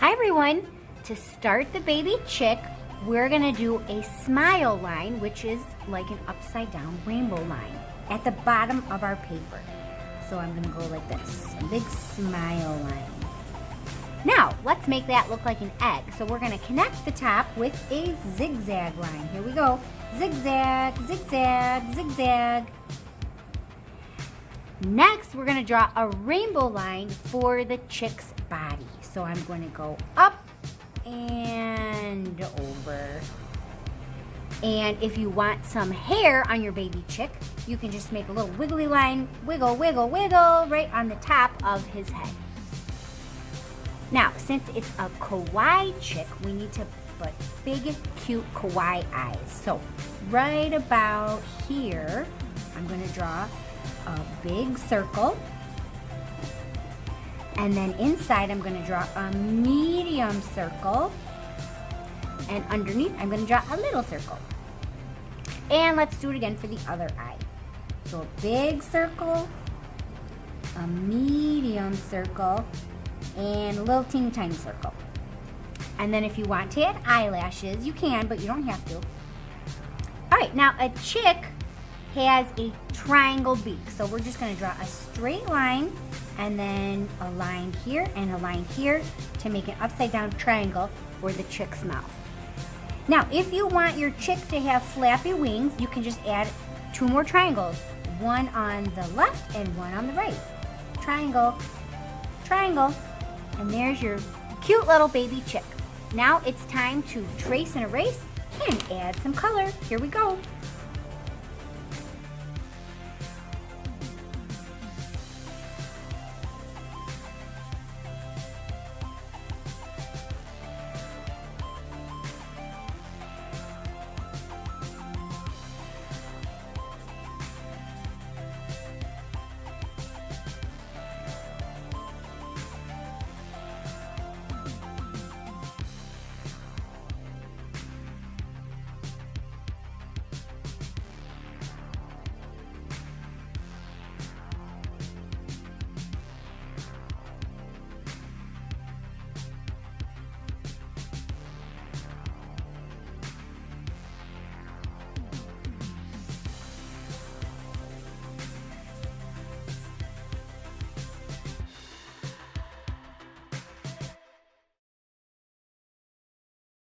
Hi everyone! To start the baby chick, we're going to do a smile line, which is like an upside down rainbow line at the bottom of our paper. So I'm going to go like this, a big smile line. Now, let's make that look like an egg. So we're going to connect the top with a zigzag line. Here we go. Zigzag, zigzag, zigzag. Next, we're going to draw a rainbow line for the chick's body. So I'm going to go up and over. And if you want some hair on your baby chick, you can just make a little wiggly line, wiggle, wiggle, wiggle, right on the top of his head. Now, since it's a kawaii chick, we need to put big, cute kawaii eyes. So right about here, I'm going to draw a big circle. And then inside, I'm going to draw a medium circle. And underneath, I'm going to draw a little circle. And let's do it again for the other eye. So a big circle, a medium circle, and a little teeny tiny circle. And then if you want to add eyelashes, you can, but you don't have to. All right, now a chick has a triangle beak. So we're just going to draw a straight line and then a line here and a line here to make an upside down triangle for the chick's mouth. Now, if you want your chick to have flappy wings, you can just add 2 more triangles. One on the left and one on the right. Triangle, triangle, and there's your cute little baby chick. Now it's time to trace and erase and add some color. Here we go.